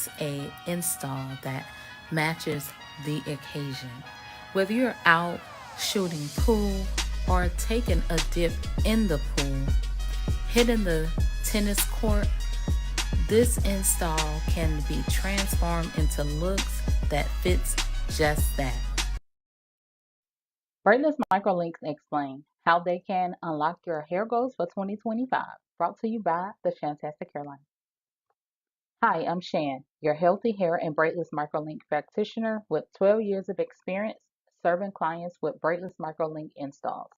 wants a install that matches the occasion. Whether you're out shooting pool or taking a dip in the pool, hitting the tennis court, this install can be transformed into looks that fits just that. Braidless Microlinks explain how they can unlock your hair goals for 2025. Brought to you by the Shantastic Hairline. Hi, I'm Shan, your healthy hair and braidless microlink practitioner with 12 years of experience serving clients with braidless microlink installs.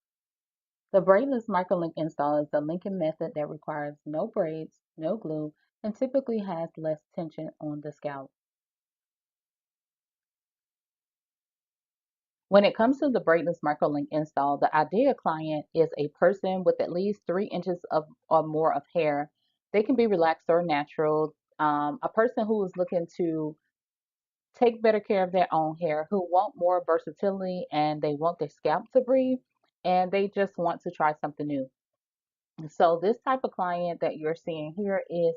The braidless microlink install is the linking method that requires no braids, no glue, and typically has less tension on the scalp. When it comes to the braidless microlink install, the ideal client is a person with at least 3 inches of or more of hair. They can be relaxed or natural. A person who is looking to take better care of their own hair, who want more versatility and they want their scalp to breathe, and they just want to try something new. So this type of client that you're seeing here is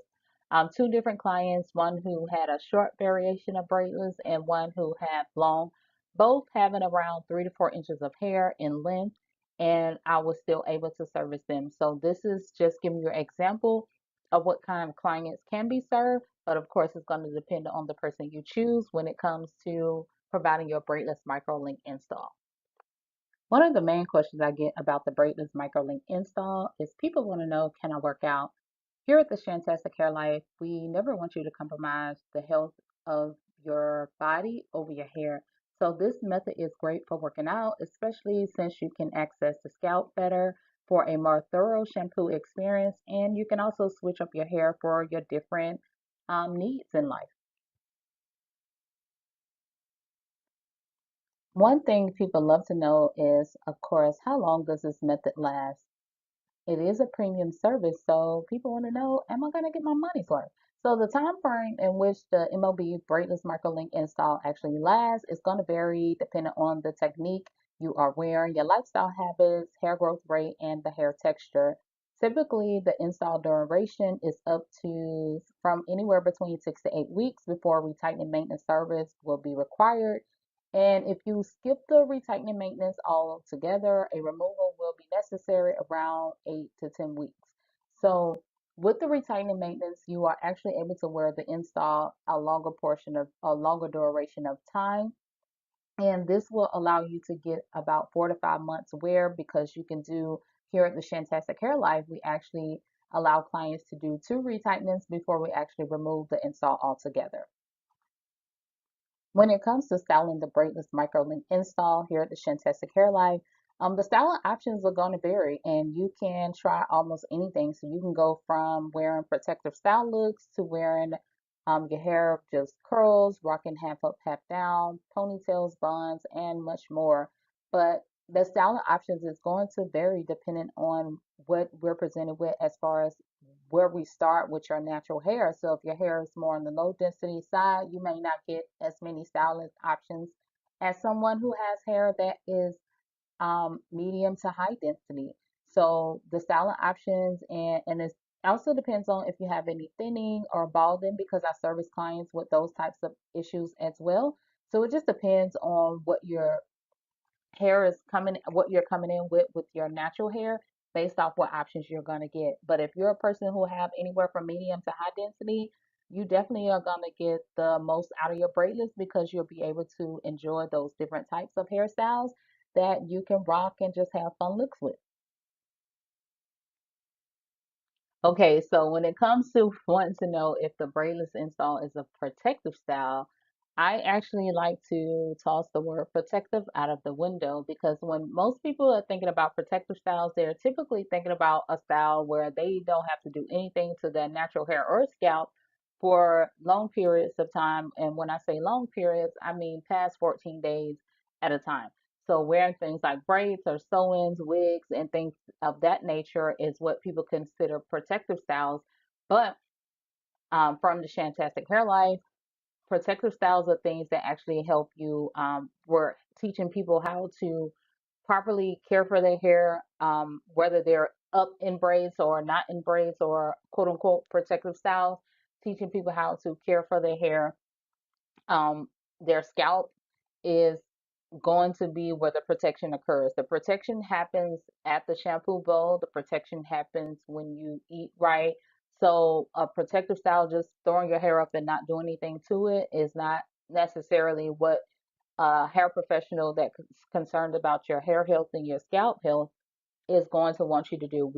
two different clients, one who had a short variation of braidless and one who had long, both having around 3 to 4 inches of hair in length, and I was still able to service them. So this is just giving you an example of what kind of clients can be served, but of course it's going to depend on the person you choose when it comes to providing your braidless microlink install. One of the main questions I get about the Braidless Microlink install is people want to know, can I work out? Here at the Shantastic Hair Life, we never want you to compromise the health of your body over your hair. So this method is great for working out, especially since you can access the scalp better for a more thorough shampoo experience, and you can also switch up your hair for your different needs in life. One thing people love to know is, of course, how long does this method last? It is a premium service, so people want to know, am I going to get my money's worth? So the time frame in which the MOB braidless microlink install actually lasts is going to vary depending on the technique you are wearing, your lifestyle habits, hair growth rate, and the hair texture. Typically, the install duration is up to from anywhere between 6 to 8 weeks before retightening maintenance service will be required. And if you skip the retightening maintenance altogether, a removal will be necessary around 8 to 10 weeks. So with the retightening maintenance, you are actually able to wear the install a longer duration of time. And this will allow you to get about 4 to 5 months wear because you can do here at the Shantastic Hair Life, we actually allow clients to do two retightenings before we actually remove the install altogether. When it comes to styling the braidless microlink install here at the Shantastic Hair Life, the styling options are going to vary and you can try almost anything. So you can go from wearing protective style looks to wearing your hair just curls, rocking half up, half down, ponytails, buns, and much more. But the styling options is going to vary depending on what we're presented with as far as where we start with your natural hair. So if your hair is more on the low density side, you may not get as many styling options as someone who has hair that is medium to high density. So the styling options and it also depends on if you have any thinning or balding because I service clients with those types of issues as well. So it just depends on what you're coming in with your natural hair based off what options you're going to get. But if you're a person who have anywhere from medium to high density, you definitely are going to get the most out of your braidlets because you'll be able to enjoy those different types of hairstyles that you can rock and just have fun looks with. Okay, so when it comes to wanting to know if the braidless install is a protective style, I actually like to toss the word protective out of the window because when most people are thinking about protective styles, they're typically thinking about a style where they don't have to do anything to their natural hair or scalp for long periods of time. And when I say long periods, I mean past 14 days at a time. So wearing things like braids or sew-ins, wigs, and things of that nature is what people consider protective styles. But from the Shantastic Hair Life, protective styles are things that actually help you. We're teaching people how to properly care for their hair, whether they're up in braids or not in braids or quote unquote protective styles. teaching people how to care for their hair. Um, their scalp is going to be where the protection occurs. The protection happens at the shampoo bowl. The protection happens when you eat right. So a protective style, just throwing your hair up and not doing anything to it, is not necessarily what a hair professional that's concerned about your hair health and your scalp health is going to want you to do.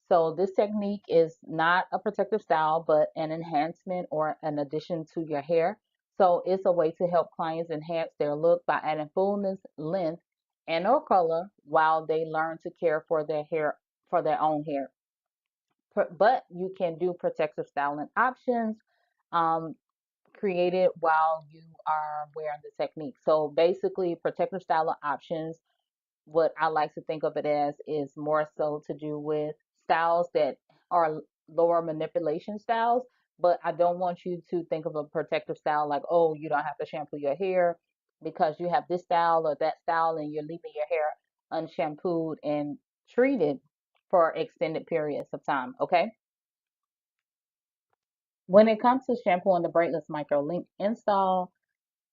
So this technique is not a protective style, but an enhancement or an addition to your hair. So it's a way to help clients enhance their look by adding fullness, length, and or color while they learn to care for their hair, for their own hair. But you can do protective styling options um, created while you are wearing the technique. So basically, protective styling options, what I like to think of it as, is more so to do with styles that are lower manipulation styles. But I don't want you to think of a protective style like, oh, you don't have to shampoo your hair because you have this style or that style and you're leaving your hair unshampooed and treated for extended periods of time. Okay. When it comes to shampoo on the Braidless Microlink install,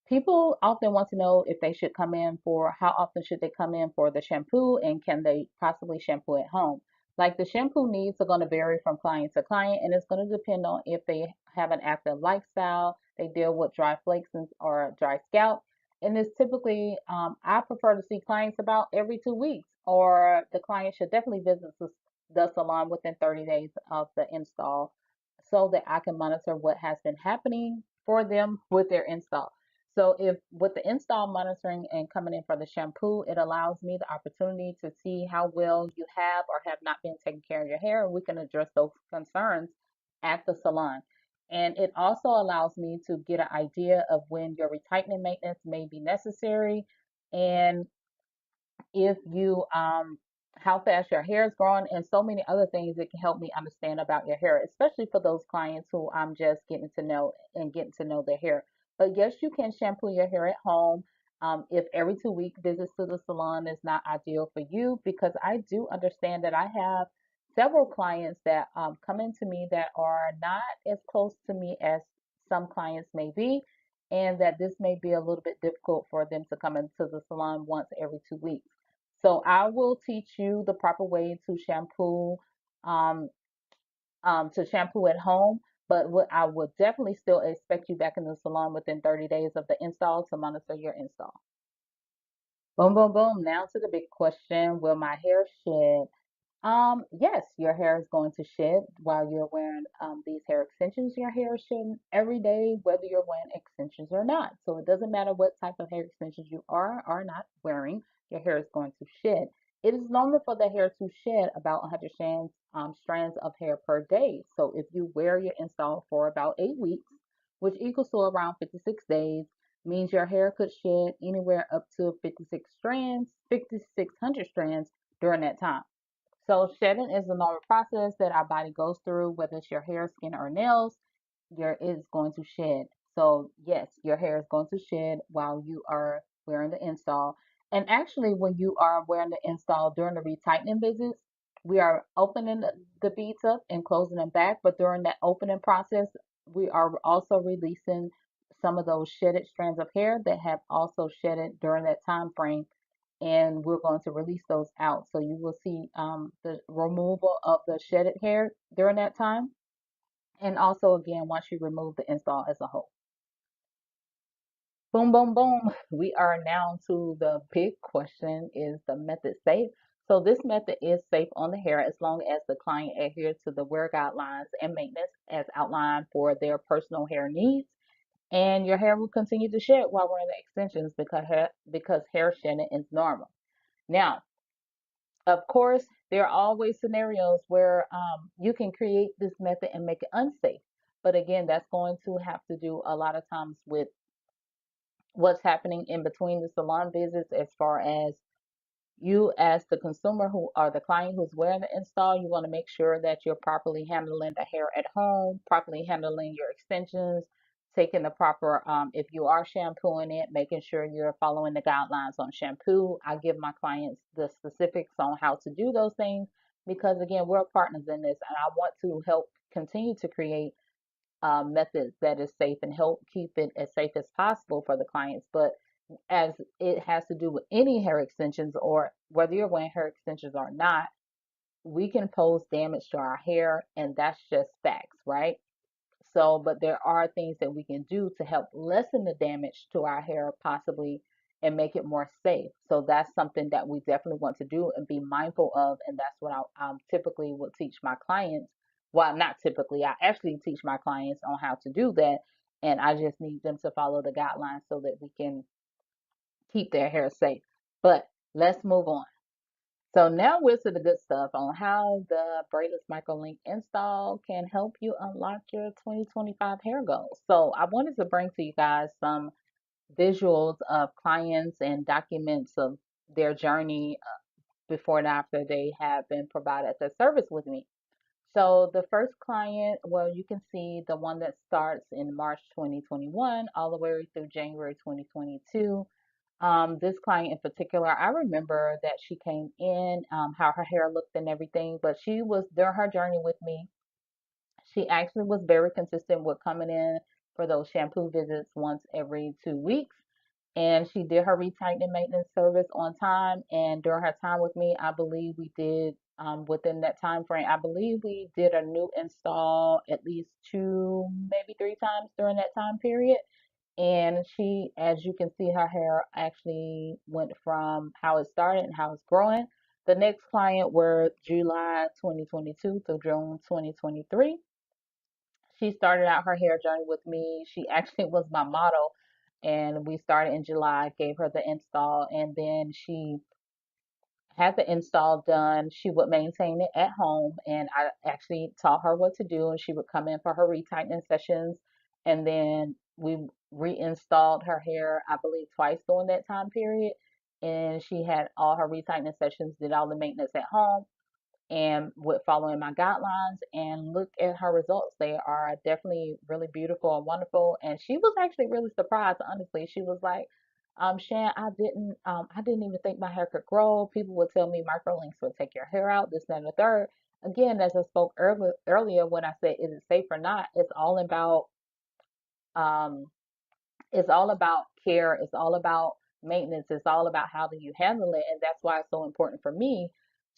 people often want to know if they should come in for how often should they come in for the shampoo and can they possibly shampoo at home. Like the shampoo needs are going to vary from client to client and it's going to depend on if they have an active lifestyle, they deal with dry flakes or dry scalp. And it's typically, I prefer to see clients about every 2 weeks, or the client should definitely visit the salon within 30 days of the install so that I can monitor what has been happening for them with their install. So if with the install monitoring and coming in for the shampoo, it allows me the opportunity to see how well you have or have not been taking care of your hair, and we can address those concerns at the salon. And it also allows me to get an idea of when your retightening maintenance may be necessary and if you how fast your hair is growing and so many other things that can help me understand about your hair, especially for those clients who I'm just getting to know and getting to know their hair. But yes, you can shampoo your hair at home. If every 2 week visits to the salon is not ideal for you, because I do understand that I have several clients that come into me that are not as close to me as some clients may be, and that this may be a little bit difficult for them to come into the salon once every 2 weeks. So I will teach you the proper way um, to shampoo at home. But what I would definitely still expect you back in the salon within 30 days of the install to monitor your install. Boom, boom, boom. Now to the big question: will my hair shed? Yes, your hair is going to shed while you're wearing these hair extensions. Your hair is shedding every day, whether you're wearing extensions or not. So it doesn't matter what type of hair extensions you are or not wearing, your hair is going to shed. It is normal for the hair to shed about 100 strands of hair per day. So if you wear your install for about 8 weeks, which equals to around 56 days, means your hair could shed anywhere up to 56 strands, 5,600 strands during that time. So shedding is a normal process that our body goes through, whether it's your hair, skin, or nails, your is going to shed. So yes, your hair is going to shed while you are wearing the install. And actually, when you are wearing the install during the retightening visits, we are opening the beads up and closing them back. But during that opening process, we are also releasing some of those shedded strands of hair that have also shedded during that time frame, and we're going to release those out. So you will see the removal of the shedded hair during that time. And also, again, once you remove the install as a whole. Boom, boom, boom. We are now to the big question: is the method safe? So this method is safe on the hair as long as the client adheres to the wear guidelines and maintenance as outlined for their personal hair needs. And your hair will continue to shed while wearing the extensions because hair shedding is normal. Now, of course, there are always scenarios where you can create this method and make it unsafe. But again, that's going to have to do a lot of times with what's happening in between the salon visits, as far as you as the consumer who or the client who's wearing the install. You want to make sure that you're properly handling the hair at home, properly handling your extensions, taking the proper, if you are shampooing it, making sure you're following the guidelines on shampoo. I give my clients the specifics on how to do those things because, again, we're partners in this and I want to help continue to create methods that is safe and help keep it as safe as possible for the clients. But as it has to do with any hair extensions or whether you're wearing hair extensions or not, we can pose damage to our hair, and that's just facts, right? So, but there are things that we can do to help lessen the damage to our hair, possibly, and make it more safe. So, that's something that we definitely want to do and be mindful of. And that's what I typically will teach my clients. Well, not typically, I actually teach my clients on how to do that. And I just need them to follow the guidelines so that we can keep their hair safe. But let's move on. So now we're to the good stuff on how the Braidless Microlink install can help you unlock your 2025 hair goals. So I wanted to bring to you guys some visuals of clients and documents of their journey before and after they have been provided their service with me. So the first client, well, you can see the one that starts in March 2021 all the way through January 2022. This client in particular, I remember that she came in, how her hair looked and everything, but she was during her journey with me, she actually was very consistent with coming in for those shampoo visits once every 2 weeks. And she did her retightening maintenance service on time. And during her time with me, I believe we did, within that time frame, I believe we did a new install at least two, maybe three times during that time period. And she, as you can see, her hair actually went from how it started and how it's growing. The next client were July 2022 to June 2023. She started out her hair journey with me. She actually was my model, and we started in July, gave her the install, and then she had the install done. She would maintain it at home, and I actually taught her what to do, and she would come in for her retightening sessions, and then we reinstalled her hair, I believe, twice during that time period. And she had all her retightening sessions, did all the maintenance at home and with following my guidelines and look at her results. They are definitely really beautiful and wonderful. And she was actually really surprised, honestly. She was like, Shan, I didn't even think my hair could grow. People would tell me microlinks would take your hair out, this, that, and the third. Again, as I spoke earlier when I said, is it safe or not? Um, it's all about care. It's all about maintenance. It's all about how do you handle it. And that's why it's so important for me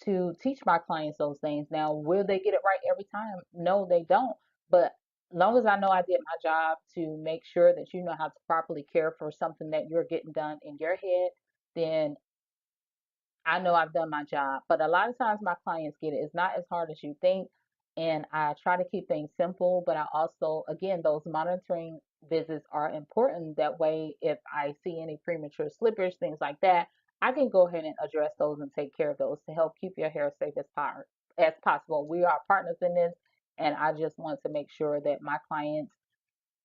to teach my clients those things. Now, will they get it right every time? No, they don't. But long as I know I did my job to make sure that you know how to properly care for something that you're getting done in your head, then I know I've done my job, but a lot of times my clients get it. It's not as hard as you think. And I try to keep things simple, but I also, again, those monitoring visits are important. That way, if I see any premature slippage, things like that, I can go ahead and address those and take care of those to help keep your hair safe as possible. We are partners in this, and I just want to make sure that my clients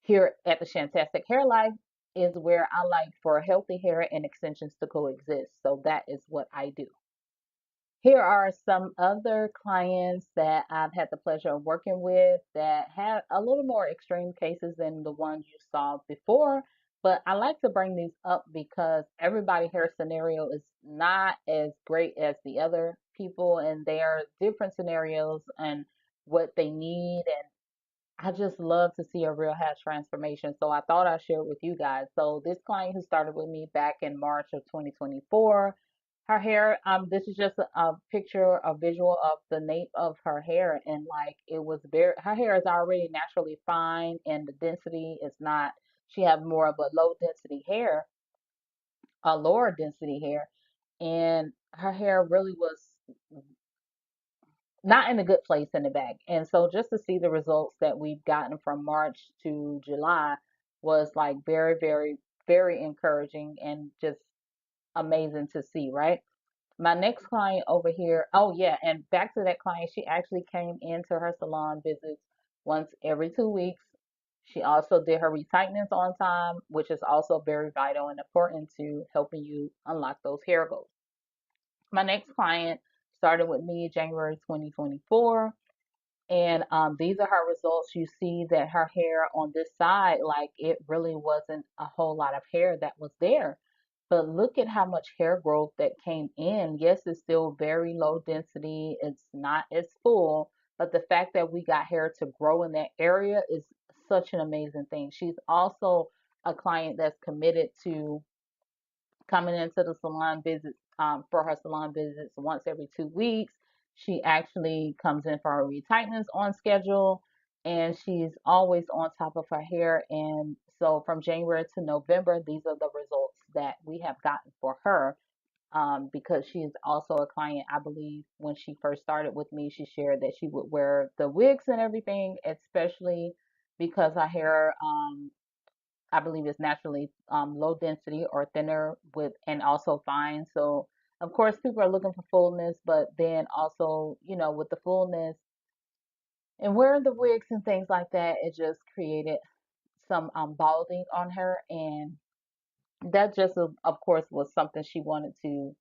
here at the Shantastic Hair Life is where I like for healthy hair and extensions to coexist. So that is what I do. Here are some other clients that I've had the pleasure of working with that had a little more extreme cases than the ones you saw before. But I like to bring these up because everybody hair scenario is not as great as the other people, and they are different scenarios and what they need. I just love to see a real hair transformation. So I thought I'd share it with you guys. So this client who started with me back in March of 2024, her hair, this is just a picture, a visual of the nape of her hair. And like it was very, her hair is already naturally fine and the density is not, she have more of a low density hair, a lower density hair. And her hair really was not in a good place in the back. And so just to see the results that we've gotten from March to July was like very, very, very encouraging and just amazing to see, right? My next client over here, oh yeah, and back to that client, she actually came into her salon visits once every 2 weeks. She also did her retightnings on time, which is also very vital and important to helping you unlock those hair goals. My next client started with me January 2024. And these are her results. You see that her hair on this side, like it really wasn't a whole lot of hair that was there. But look at how much hair growth that came in. Yes, it's still very low density. It's not as full, but the fact that we got hair to grow in that area is such an amazing thing. She's also a client that's committed to coming into the salon visits for her salon visits once every 2 weeks. She actually comes in for her retightness on schedule, and she's always on top of her hair. And so from January to November, these are the results that we have gotten for her. Because she is also a client, I believe when she first started with me, she shared that she would wear the wigs and everything, especially because her hair I believe is naturally low density or thinner with and also fine. So of course people are looking for fullness, but then also, with the fullness and wearing the wigs and things like that, it just created some balding on her. And that just of course was something she wanted to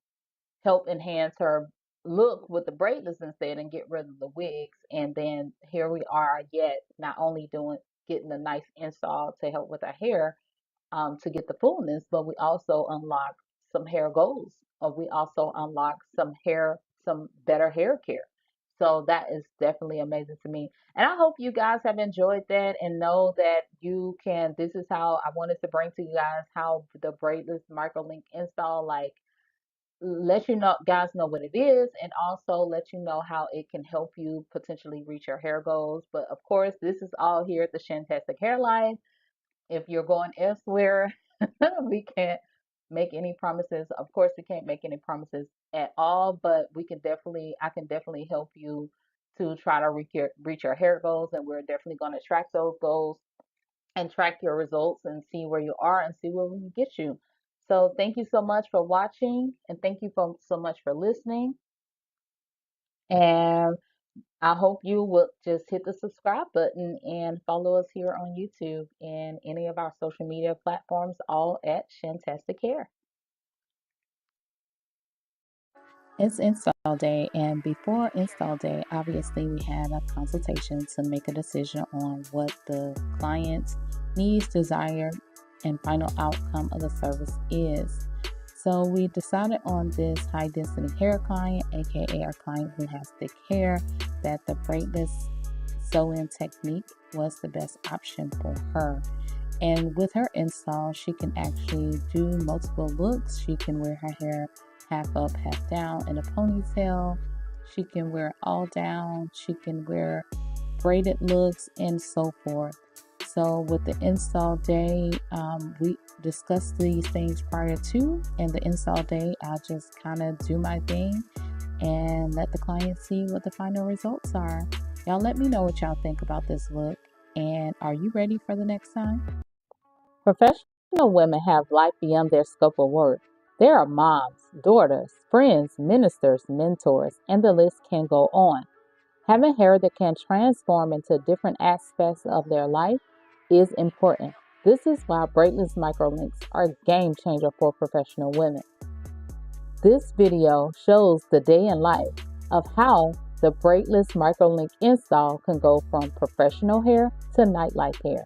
help enhance her look with the braidless instead and get rid of the wigs. And then here we are yet not only doing getting a nice install to help with her hair, to get the fullness, but we also unlock some hair goals. We also unlock some better hair care. So that is definitely amazing to me. And I hope you guys have enjoyed that and know that you can. This is how I wanted to bring to you guys how the braidless microlink install, like, let you know guys know what it is, and also let you know how it can help you potentially reach your hair goals. But of course, this is all here at the Shantastic Hair Life. If you're going elsewhere, we can't make any promises. Of course, we can't make any promises at all, but I can definitely help you to try to reach your hair goals, and we're definitely going to track those goals and track your results and see where you are and see where we can get you. So thank you so much for watching, and thank you so much for listening. And I hope you will just hit the subscribe button and follow us here on YouTube and any of our social media platforms, all at Shantastic Hair. It's install day, and before install day, obviously we had a consultation to make a decision on what the client's needs, desire, and final outcome of the service is. So we decided on this high density hair client, aka our client who has thick hair, that the braidless sew-in technique was the best option for her. And with her install, she can actually do multiple looks. She can wear her hair half up, half down in a ponytail. She can wear it all down. She can wear braided looks and so forth. So with the install day, we discussed these things prior to, and the install day, I'll just kind of do my thing and let the client see what the final results are. Y'all let me know what y'all think about this look, and are you ready for the next time? Professional women have life beyond their scope of work. They are moms, daughters, friends, ministers, mentors, and the list can go on. Having hair that can transform into different aspects of their life is important. This is why braidless microlinks are a game changer for professional women. This video shows the day in life of how the braidless microlink install can go from professional hair to nightlife hair.